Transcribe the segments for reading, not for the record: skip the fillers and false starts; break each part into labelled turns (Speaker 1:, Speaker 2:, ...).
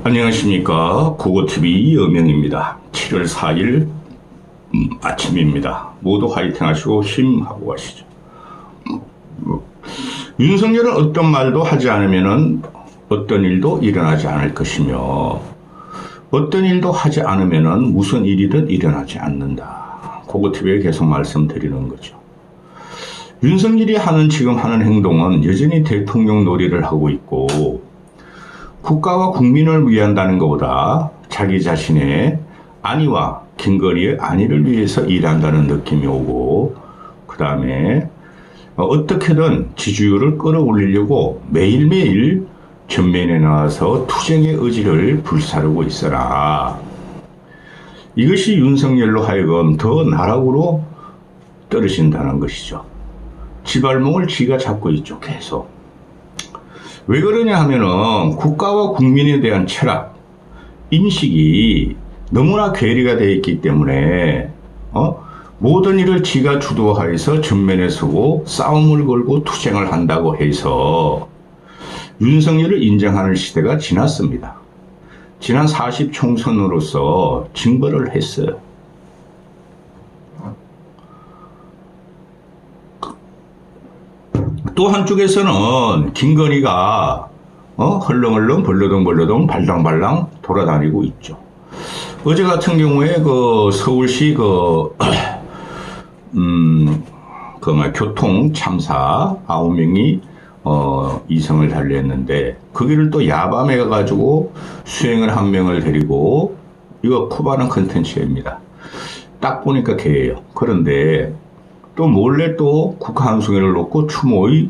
Speaker 1: 안녕하십니까. 국어TV 여명입니다. 7월 4일 아침입니다. 모두 화이팅 하시고 힘하고 가시죠. 윤석열은 어떤 말도 하지 않으면 어떤 일도 일어나지 않을 것이며 어떤 일도 하지 않으면 무슨 일이든 일어나지 않는다. 국어TV에 계속 말씀드리는 거죠. 윤석열이 지금 하는 행동은 여전히 대통령 놀이를 하고 있고 국가와 국민을 위한다는 것보다 자기 자신의 안위와 긴거리의 안위를 위해서 일한다는 느낌이 오고, 그 다음에 어떻게든 지지율을 끌어올리려고 매일매일 전면에 나와서 투쟁의 의지를 불사르고 있어라. 이것이 윤석열로 하여금 더 나락으로 떨어진다는 것이죠. 지발목을 지가 잡고 있죠, 계속. 왜 그러냐 하면은 국가와 국민에 대한 철학, 인식이 너무나 괴리가 되어 있기 때문에 모든 일을 지가 주도하여서 전면에 서고 싸움을 걸고 투쟁을 한다고 해서 윤석열을 인정하는 시대가 지났습니다. 지난 40 총선으로서 징벌을 했어요. 또 한쪽에서는 김건희가 헐렁헐렁 벌러덩 발랑발랑 돌아다니고 있죠. 어제 같은 경우에 서울시 교통 참사 9명이 이성을 달리했는데 거기를 또 야밤에 가가지고 수행을 1명을 데리고, 이거 코바는 컨텐츠입니다. 딱 보니까 걔예요. 그런데 또 몰래 또 국가 한송이를 놓고 추모의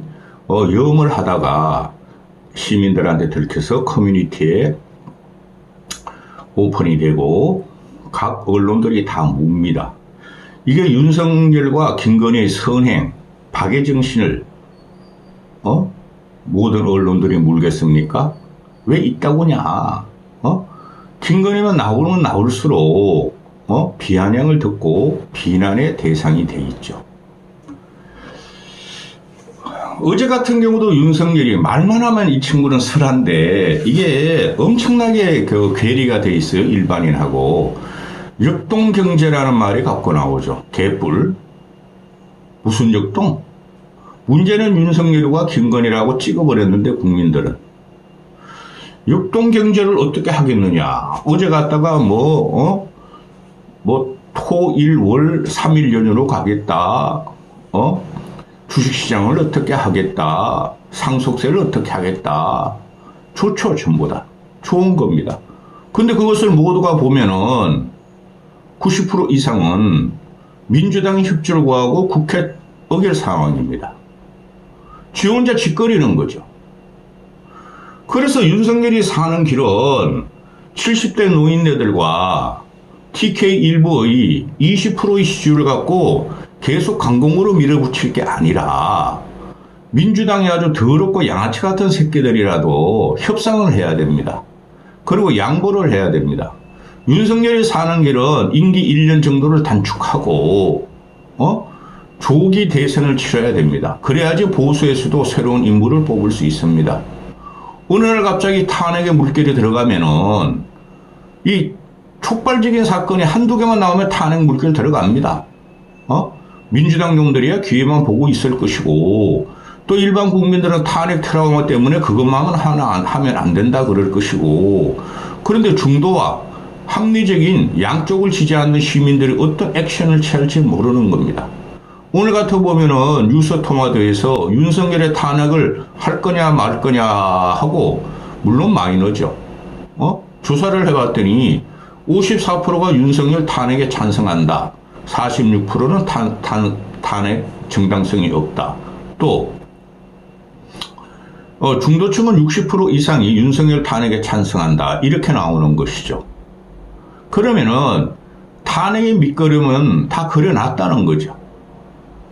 Speaker 1: 염을 하다가 시민들한테 들켜서 커뮤니티에 오픈이 되고 각 언론들이 다 묵니다. 이게 윤석열과 김건희의 선행, 박애 정신을 모든 언론들이 물겠습니까? 왜 있다고냐? 김건희만 나오면 나올수록 비아냥을 듣고 비난의 대상이 돼 있죠. 어제 같은 경우도 윤석열이 말만 하면 이 친구는 설한데 이게 엄청나게 괴리가 돼 있어요. 일반인하고. 역동경제라는 말이 갖고 나오죠. 개뿔. 무슨 역동? 문제는 윤석열과 김건희라고 찍어버렸는데 국민들은. 역동경제를 어떻게 하겠느냐. 어제 갔다가 토, 일, 월, 3일 연휴로 가겠다. 주식시장을 어떻게 하겠다. 상속세를 어떻게 하겠다. 좋죠, 전부 다. 좋은 겁니다. 근데 그것을 모두가 보면은 90% 이상은 민주당이 협조를 구하고 국회 의결 상황입니다. 지 혼자 짓거리는 거죠. 그래서 윤석열이 사는 길은 70대 노인네들과 TK 일부의 20%의 시주를 갖고 계속 강공으로 밀어붙일 게 아니라 민주당이 아주 더럽고 양아치 같은 새끼들이라도 협상을 해야 됩니다. 그리고 양보를 해야 됩니다. 윤석열이 사는 길은 임기 1년 정도를 단축하고 조기 대선을 치러야 됩니다. 그래야지 보수에서도 새로운 인물을 뽑을 수 있습니다. 어느 날 갑자기 탄핵의 물결이 들어가면은 이 촉발적인 사건이 한두 개만 나오면 탄핵 물결 들어갑니다. 민주당 놈들이야 기회만 보고 있을 것이고, 또 일반 국민들은 탄핵 트라우마 때문에 그것만 하면 안 된다 그럴 것이고, 그런데 중도와 합리적인 양쪽을 지지하는 시민들이 어떤 액션을 취할지 모르는 겁니다. 오늘 같아 보면은 뉴스토마토에서 윤석열의 탄핵을 할 거냐 말 거냐 하고, 물론 마이너죠. 조사를 해봤더니 54%가 윤석열 탄핵에 찬성한다. 46%는 탄핵 정당성이 없다. 또 중도층은 60% 이상이 윤석열 탄핵에 찬성한다. 이렇게 나오는 것이죠. 그러면은 탄핵의 밑거름은 다 그려놨다는 거죠.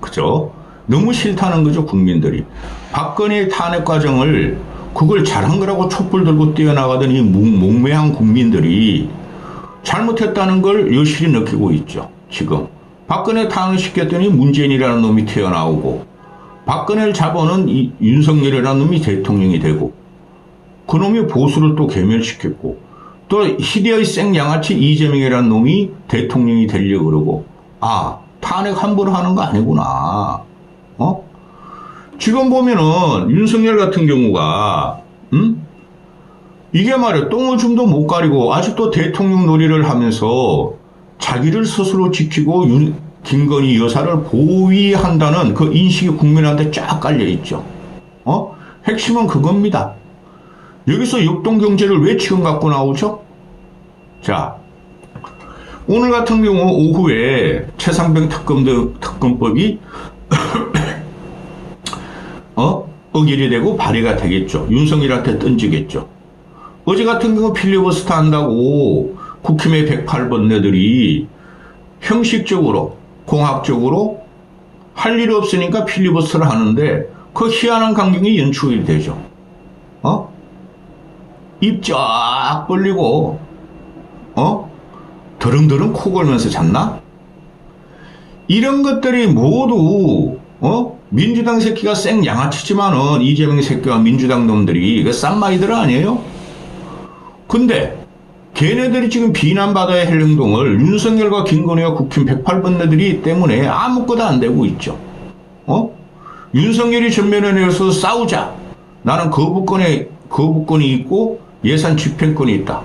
Speaker 1: 그죠? 너무 싫다는 거죠, 국민들이. 박근혜의 탄핵 과정을 그걸 잘한 거라고 촛불 들고 뛰어나가던 이 몽매한 국민들이 잘못했다는 걸 여실히 느끼고 있죠. 지금 박근혜 탄핵시켰더니 문재인이라는 놈이 튀어나오고, 박근혜를 잡아오는 윤석열이라는 놈이 대통령이 되고, 그놈이 보수를 또 괴멸시켰고, 또 희대의 생양아치 이재명이라는 놈이 대통령이 되려고 그러고, 아, 탄핵 함부로 하는 거 아니구나. 어? 지금 보면은 윤석열 같은 경우가 이게 말이야, 똥오줌도 못 가리고 아직도 대통령 놀이를 하면서 자기를 스스로 지키고 김건희 여사를 보위한다는 그 인식이 국민한테 쫙 깔려있죠. 핵심은 그겁니다. 여기서 역동경제를 왜 지금 갖고 나오죠? 자, 오늘 같은 경우 오후에 최상병 특검법이 의결이 되고 발의가 되겠죠. 윤석열한테 던지겠죠. 어제 같은 경우 필리버스터 한다고 국힘의 108번네들이 형식적으로 공학적으로 할 일 없으니까 필리버스터를 하는데 그 희한한 광경이 연출이 되죠. 입 쫙 벌리고 더릉더릉 코 골면서 잤나? 이런 것들이 모두 민주당 새끼가 생 양아치지만은 이재명 새끼와 민주당 놈들이 그 쌈마이들 아니에요? 근데 걔네들이 지금 비난받아야 할 행동을 윤석열과 김건희와 국힘 108번네들이 때문에 아무것도 안 되고 있죠. 윤석열이 전면에 내서 싸우자. 나는 거부권이 있고 예산 집행권이 있다.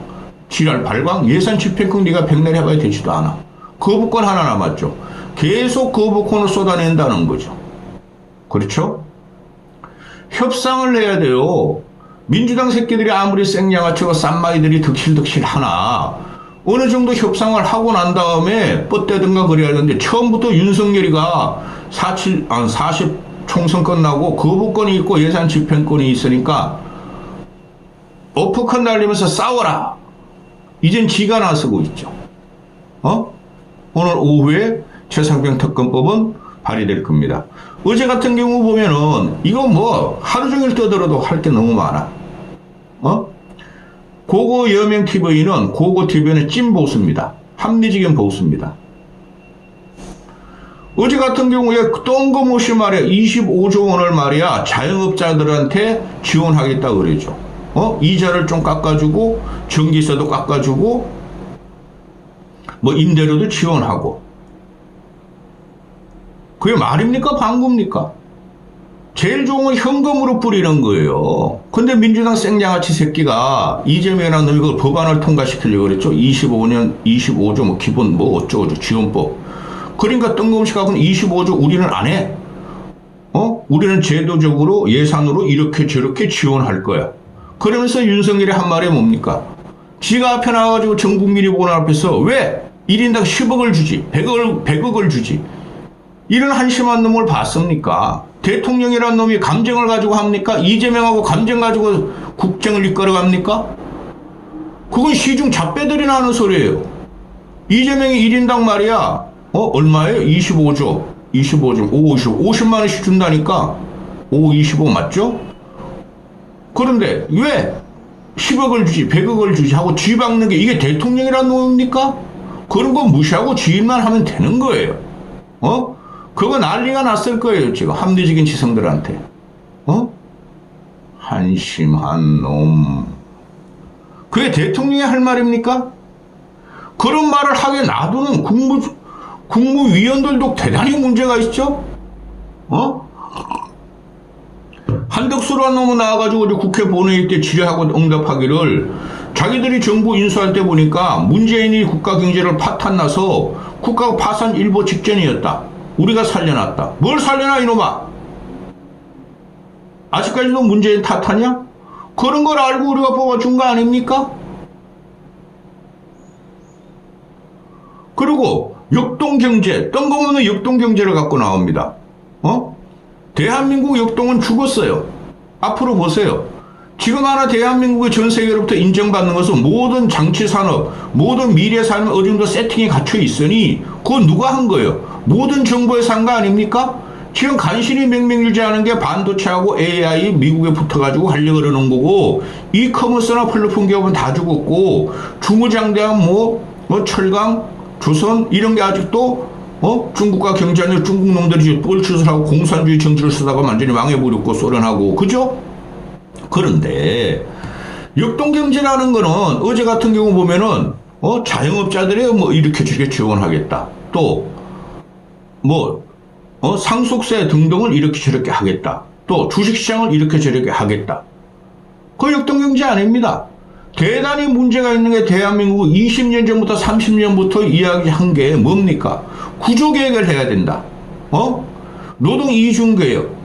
Speaker 1: 지랄 발광 예산 집행권 네가 백날 해봐야 되지도 않아. 거부권 하나 남았죠. 계속 거부권을 쏟아낸다는 거죠. 그렇죠? 협상을 해야 돼요. 민주당 새끼들이 아무리 생양아치고 쌈마이들이 득실득실 하나 어느 정도 협상을 하고 난 다음에 뻗대든가 그래야 하는데 처음부터 윤석열이가 40 총선 끝나고 거부권이 있고 예산 집행권이 있으니까 어퍼컷 날리면서 싸워라. 이젠 지가 나서고 있죠. 오늘 오후에 최상병 특검법은 발의될 겁니다. 어제 같은 경우 보면은 이거 뭐 하루 종일 떠들어도 할 게 너무 많아. 고고 여명 TV는 고고 TV는 찐 보수입니다. 합리적인 보수입니다. 어제 같은 경우에 뜬금없이 말이야 25조 원을 말이야 자영업자들한테 지원하겠다 그러죠. 이자를 좀 깎아주고 전기세도 깎아주고 뭐 임대료도 지원하고 그게 말입니까 방구입니까? 제일 좋은 건 현금으로 뿌리는 거예요. 근데 민주당 생양아치 새끼가 이재명이라는 놈이 그 법안을 통과시키려고 그랬죠. 25조 뭐 기본 뭐 어쩌고 지원법. 그러니까 뜬금없이 갖고는 25조 우리는 안 해. 우리는 제도적으로 예산으로 이렇게 저렇게 지원할 거야. 그러면서 윤석열이 한 말이 뭡니까? 지가 앞에 나와가지고 전 국민이 보는 앞에서 왜 1인당 10억을 주지 100억을 주지 이런 한심한 놈을 봤습니까? 대통령이라는 놈이 감정을 가지고 합니까? 이재명하고 감정 가지고 국정을 이끌어갑니까? 그건 시중 잡배들이 나는 소리예요. 이재명이 1인당 말이야 얼마예요? 25조 50만 원씩 준다니까 25 맞죠? 그런데 왜 10억을 주지 100억을 주지 하고 쥐박는 게 이게 대통령이라는 놈입니까? 그런 거 무시하고 지인만 하면 되는 거예요. 그거 난리가 났을 거예요 지금 합리적인 지성들한테. 한심한 놈. 그게 대통령이 할 말입니까? 그런 말을 하게 놔두는 국무위원들도 대단히 문제가 있죠. 한덕수라는 놈은 나와가지고 국회 본회의 때 질의하고 응답하기를 자기들이 정부 인수할 때 보니까 문재인이 국가 경제를 파탄나서 국가 파산 일보 직전이었다. 우리가 살려놨다. 뭘 살려놔 이놈아. 아직까지도 문재인 탓하냐? 그런 걸 알고 우리가 뽑아준 거 아닙니까? 그리고 역동경제, 뜬금없는 역동경제를 갖고 나옵니다. 대한민국 역동은 죽었어요. 앞으로 보세요. 지금 하나 대한민국의 전 세계로부터 인정받는 것은 모든 장치산업, 모든 미래산업 어느 정도 세팅이 갖춰 있으니 그건 누가 한 거예요? 모든 정부에서 한 거 아닙니까? 지금 간신히 맹맹유지하는 게 반도체하고 AI 미국에 붙어가지고 하려고 그러는 거고 이커머스나 플랫폼 기업은 다 죽었고 중무장대한 뭐 철강, 조선 이런 게 아직도 중국과 경쟁하는 중국 놈들이 뻘짓을 하고 공산주의 정치를 쓰다가 완전히 망해버렸고 소련하고 그죠? 그런데 역동경제라는 거는 어제 같은 경우 보면은 자영업자들이 뭐 이렇게 저렇게 지원하겠다. 또 뭐 상속세 등등을 이렇게 저렇게 하겠다. 또 주식시장을 이렇게 저렇게 하겠다. 그 역동경제 아닙니다. 대단히 문제가 있는 게 대한민국 20년 전부터 30년부터 이야기한 게 뭡니까? 구조개혁을 해야 된다. 노동 이중개혁.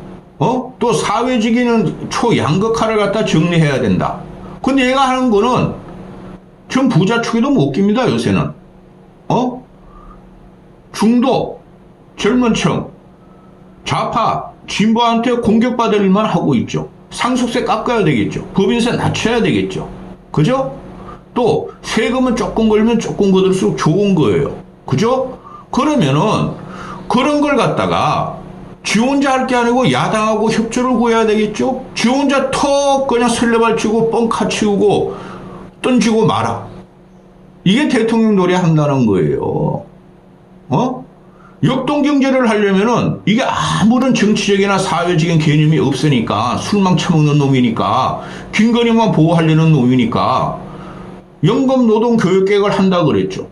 Speaker 1: 또 사회직위는 초양극화를 갖다 정리해야 된다. 근데 얘가 하는 거는 전 부자축에도 못 깁니다, 요새는. 중도, 젊은 층, 좌파, 진보한테 공격받을 일만 하고 있죠. 상속세 깎아야 되겠죠. 법인세 낮춰야 되겠죠. 그죠? 또 세금은 조금 걸면 조금 거들수록 좋은 거예요. 그죠? 그러면은 그런 걸 갖다가 지 혼자 할 게 아니고 야당하고 협조를 구해야 되겠죠? 지 혼자 턱 그냥 설레발치고 뻥카치우고 던지고 마라. 이게 대통령 노래 한다는 거예요. 역동경제를 하려면은 이게 아무런 정치적이나 사회적인 개념이 없으니까 술망 처먹는 놈이니까 김건희만 보호하려는 놈이니까 연금노동교육계획을 한다 그랬죠.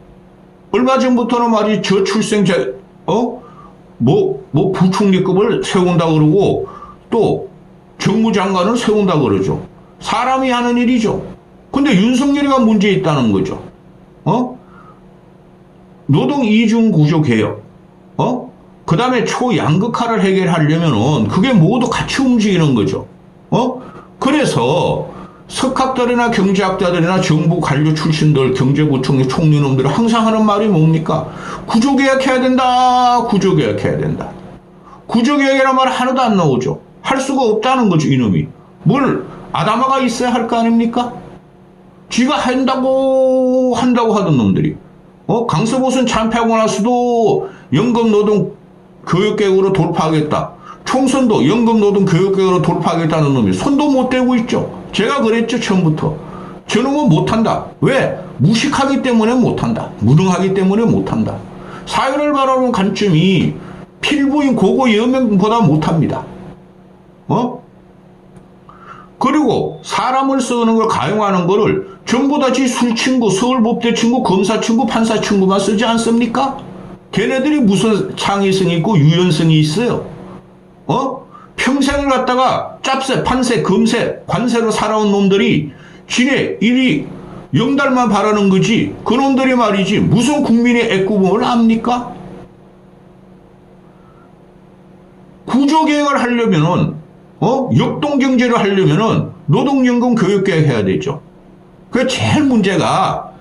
Speaker 1: 얼마 전부터는 말이 저출생자 부총리급을 세운다 그러고 또 정무장관을 세운다 그러죠. 사람이 하는 일이죠. 근데 윤석열이가 문제 있다는 거죠. 노동 이중 구조 개혁. 그 다음에 초양극화를 해결하려면은 그게 모두 같이 움직이는 거죠. 그래서 석학들이나 경제학자들이나 정부 관료 출신들, 경제부총리 총리놈들이 항상 하는 말이 뭡니까? 구조개혁해야 된다. 구조개혁해야 된다. 구조개혁이라는 말 하나도 안 나오죠. 할 수가 없다는 거죠, 이놈이. 뭘 아담아가 있어야 할 거 아닙니까? 지가 한다고 하던 놈들이. 강서보선 참패하고 나서도 연금노동 교육계획으로 돌파하겠다. 총선도 연금노동 교육계획으로 돌파하겠다는 놈이 손도 못 대고 있죠. 제가 그랬죠, 처음부터. 저놈은 못한다. 왜? 무식하기 때문에 못한다. 무능하기 때문에 못한다. 사회를 바라보는 관점이 필부인 고고 여명보다 못합니다. 그리고 사람을 쓰는 걸 가용하는 거를 전부 다 지 술친구, 서울법대 친구, 검사 친구, 판사 친구만 쓰지 않습니까? 걔네들이 무슨 창의성이 있고 유연성이 있어요? 평생을 갖다가 짭새, 판세, 검세, 관세로 살아온 놈들이 지네 일이 영달만 바라는 거지. 그 놈들이 말이지 무슨 국민의 애꾸봉을 압니까? 구조개혁을 하려면은 역동경제를 하려면은 노동연금 교육개혁 해야 되죠. 그 제일 문제가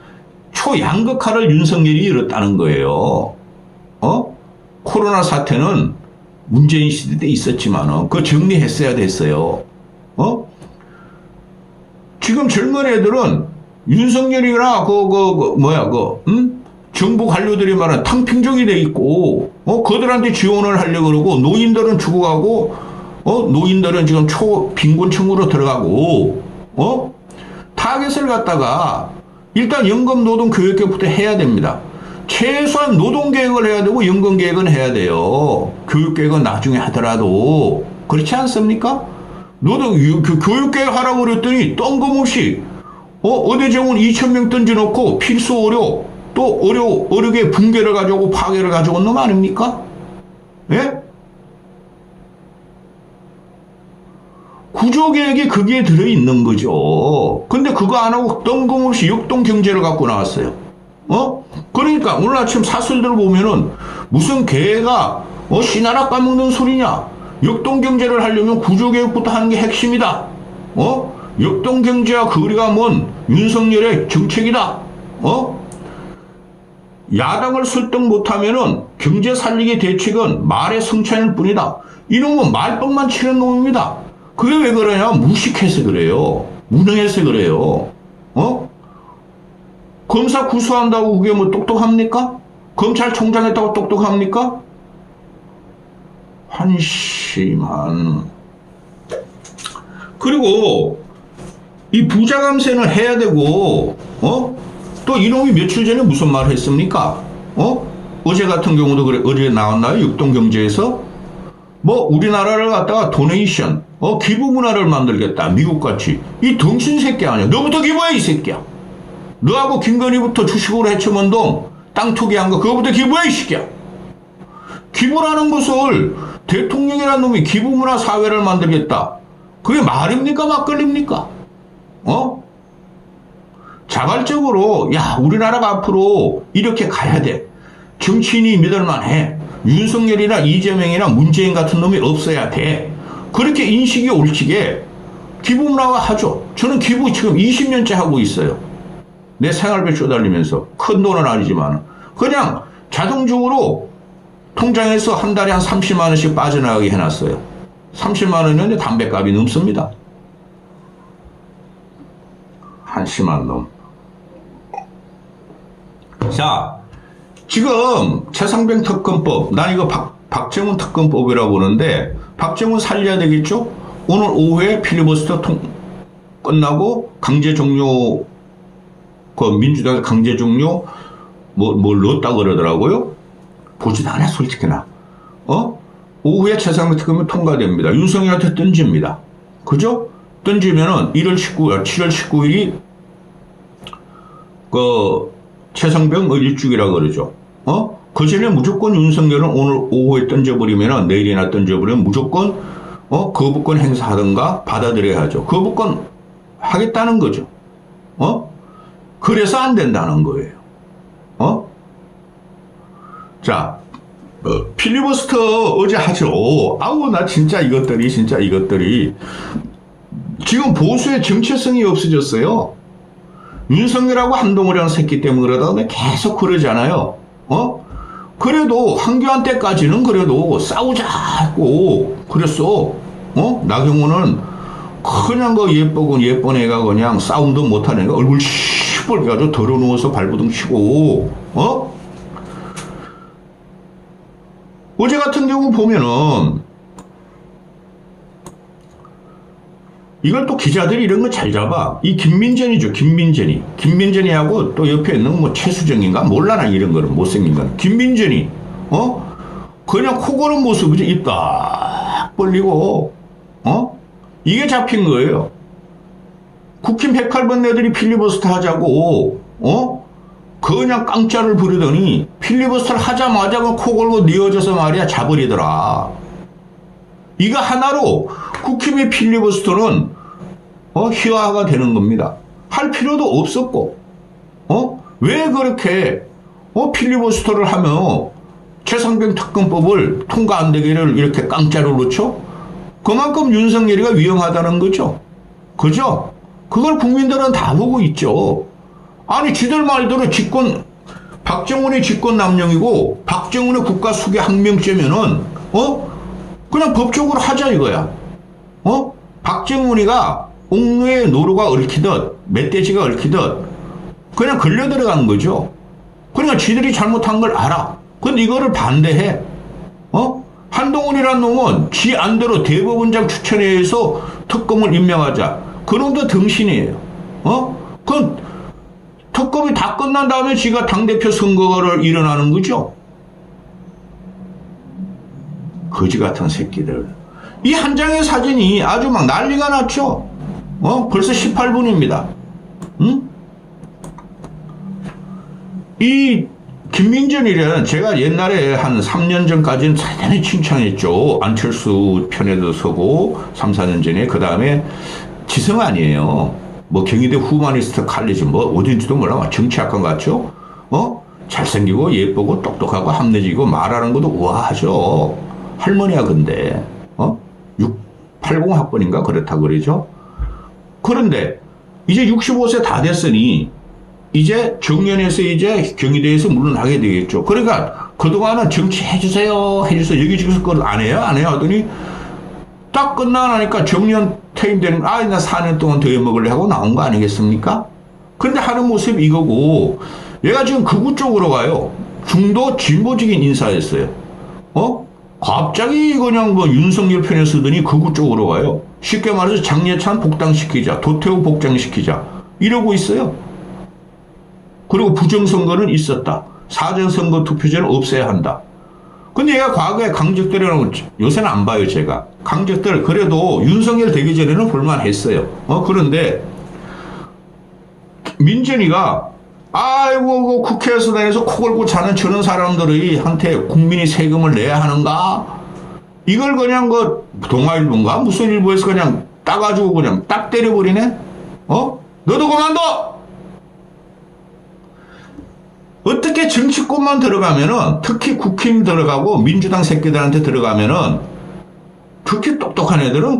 Speaker 1: 초양극화를 윤석열이 이뤘다는 거예요. 코로나 사태는 문재인 시대 때 있었지만은 그거 정리했어야 됐어요. 지금 젊은 애들은 윤석열이나 정부 관료들이 말하는 탕평족이 돼 있고 그들한테 지원을 하려고 그러고 노인들은 죽어가고 노인들은 지금 초빈곤층으로 들어가고 타겟을 갖다가 일단 연금노동교육계획부터 해야 됩니다. 최소한 노동계획을 해야 되고 연금계획은 해야 돼요. 교육계획은 나중에 하더라도 그렇지 않습니까? 교육계획 하라고 그랬더니 뜬금없이 의대정원 2,000명 던져놓고 필수 의료 또 의료계 붕괴를 가져오고 파괴를 가져온 놈 아닙니까? 예? 구조개혁이 거기에 들어있는 거죠. 근데 그거 안 하고 뜬금없이 역동경제를 갖고 나왔어요. 그러니까 오늘 아침 사설들 보면은 무슨 개가 씨나락 까먹는 소리냐. 역동경제를 하려면 구조개혁부터 하는 게 핵심이다. 역동경제와 거리가 먼 윤석열의 정책이다. 야당을 설득 못하면은 경제 살리기 대책은 말의 성찬일 뿐이다. 이놈은 말뻥만 치는 놈입니다. 그게 왜 그러냐? 무식해서 그래요. 무능해서 그래요. 검사 구수한다고 그게 뭐 똑똑합니까? 검찰총장 했다고 똑똑합니까? 한심한. 그리고 이 부자 감세는 해야 되고 또 이놈이 며칠 전에 무슨 말 했습니까? 어제 같은 경우도 그래. 어제 나왔나요? 역동경제에서 뭐 우리나라를 갖다가 도네이션, 기부 문화를 만들겠다. 미국같이. 이 덩신 새끼 아니야. 너부터 기부해 이 새끼야. 너하고 김건희부터 주식으로 해체운동 땅 투기한 거 그거부터 기부해 이 새끼야. 기부라는 것을 대통령이라는 놈이 기부문화 사회를 만들겠다. 그게 말입니까 막걸리입니까? 자발적으로 야 우리나라가 앞으로 이렇게 가야 돼. 정치인이 믿을만해. 윤석열이나 이재명이나 문재인 같은 놈이 없어야 돼. 그렇게 인식이 올 적에 기부문화화 하죠. 저는 기부 지금 20년째 하고 있어요. 내 생활비 쪼달리면서. 큰 돈은 아니지만 그냥 자동적으로 통장에서 한 달에 한 30만 원씩 빠져나가게 해놨어요. 30만 원이면 담배값이 넘습니다. 한심한 놈. 자, 지금 최상병 특검법, 난 이거 박정훈 특검법이라고 보는데 박정훈 살려야 되겠죠? 오늘 오후에 필리버스터 끝나고 강제 종료, 그 민주당에서 강제 종료 뭘 넣었다 그러더라고요. 보지도 않아 솔직히 나. 오후에 최상병 특검이 통과됩니다. 윤석열한테 던집니다. 그죠? 던지면은 7월 19일이 그 최상병 일주기라 그러죠. 그 전에 무조건 윤석열은 오늘 오후에 던져버리면은 내일이나 던져버리면 무조건 거부권 행사하든가 받아들여야 하죠. 거부권 하겠다는 거죠. 그래서 안 된다는 거예요. 자, 필리버스터 어제 하죠. 아우 나 진짜 이것들이 지금 보수의 정체성이 없어졌어요. 윤석열하고 한동훈이라는 새끼 때문에 그러다가 계속 그러잖아요. 그래도 한교안 때까지는 그래도 싸우자 했고 그랬어. 나경원은 그냥 그 예쁜 애가 그냥 싸움도 못하는 애가 얼굴 시뻘게 가지고 더러누워서 발버둥 치고 어제 같은 경우 보면은 이걸 또 기자들이 이런 거 잘 잡아. 이 김민전이죠. 김민전이하고 또 옆에 있는 뭐 최수정인가 몰라 나 이런 거는 못생긴 건. 김민전이 그냥 코 고는 모습이죠. 입 딱 벌리고 이게 잡힌 거예요. 국힘 108번 애들이 필리버스터 하자고 그냥 깡짜를 부르더니 필리버스터를 하자마자 코 골고 뉘어져서 말이야 자버리더라. 이거 하나로 국힘의 필리버스터는 희화화가 되는 겁니다. 할 필요도 없었고 왜 그렇게 필리버스터를 하며 최상병 특검법을 통과 안 되기를 이렇게 깡짜로 놓죠? 그만큼 윤석열이가 위험하다는 거죠. 그죠? 그걸 국민들은 다 보고 있죠. 아니 지들 말대로 박정훈이 직권 남용이고 박정훈의 국가 수괴 항명죄면은 그냥 법적으로 하자 이거야. 박정훈이가 옥루에 노루가 얽히듯 멧돼지가 얽히듯 그냥 걸려 들어간 거죠. 그러니까 지들이 잘못한 걸 알아. 근데 이거를 반대해. 한동훈이라는 놈은 지 안대로 대법원장 추천에 의해서 특검을 임명하자. 그놈도 등신이에요. 그 특검이 다 끝난 다음에 지가 당대표 선거를 일어나는 거죠. 거지 같은 새끼들. 이 한 장의 사진이 아주 막 난리가 났죠. 벌써 18분입니다. 응? 이 김민전이라는 제가 옛날에 한 3년 전까지는 대단히 칭찬했죠. 안철수 편에도 서고 3, 4년 전에 그 다음에 지성 아니에요. 뭐 경희대 후마니스트 칼리지 뭐 어딘지도 몰라. 정치학관 같죠. 잘생기고 예쁘고 똑똑하고 합리적이고 말하는 것도 우아하죠. 할머니야 근데 80학번인가 그렇다 그러죠. 그런데 이제 65세 다 됐으니 이제 정년에서 이제 경희대에서 물러나게 되겠죠. 그러니까 그동안은 정치해주세요 여기저기서 그걸 안 해요 하더니 딱 끝나니까 정년 퇴임되는 나 4년 동안 더 해먹을래 하고 나온 거 아니겠습니까? 그런데 하는 모습이 이거고 얘가 지금 극우 쪽으로 가요. 중도 진보적인 인사였어요. 갑자기 그냥 뭐 윤석열 편에 서더니 극우 쪽으로 가요. 쉽게 말해서 장예찬 복당시키자, 도태우 복장시키자 이러고 있어요. 그리고 부정선거는 있었다. 사전선거 투표제는 없애야 한다. 근데 얘가 과거에 강적들이라고 요새는 안 봐요, 제가. 강적들 그래도 윤석열 되기 전에는 볼만했어요. 그런데 민전이가 아이고 국회에서 내서 코 골고 자는 저런 사람들이 한테 국민이 세금을 내야 하는가? 이걸 그냥 동아일보인가 무슨 일보에서 그냥 따가지고 그냥 딱 때려버리네? 너도 그만둬! 어떻게 정치권만 들어가면은, 특히 국힘 들어가고 민주당 새끼들한테 들어가면은, 특히 똑똑한 애들은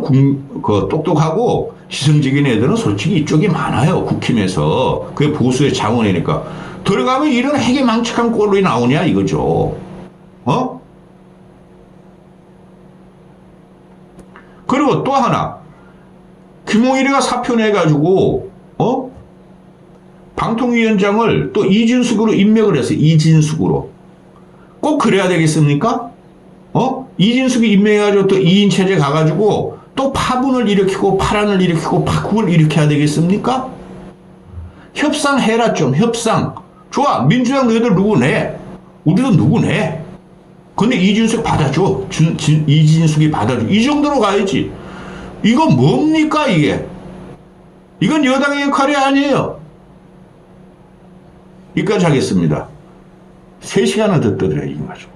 Speaker 1: 똑똑하고 지성적인 애들은 솔직히 이쪽이 많아요. 국힘에서. 그게 보수의 자원이니까. 들어가면 이런 해괴망측한 꼴이 나오냐 이거죠. 그리고 또 하나. 김홍일이가 사표 내가지고 방통위원장을 또 이진숙으로 임명을 했어요. 이진숙으로. 꼭 그래야 되겠습니까? 이진숙이 임명해가지고 또 2인 체제 가가지고 또 파분을 일으키고 파란을 일으키고 파국을 일으켜야 되겠습니까? 협상해라 좀 협상. 좋아 민주당 너희들 누구 내? 우리도 누구 내? 근데 이진숙 받아줘. 이진숙이 받아줘. 이 정도로 가야지. 이건 뭡니까 이게? 이건 여당의 역할이 아니에요. 여기까지 하겠습니다. 3시간을 더 떠들어야 이거 가지고.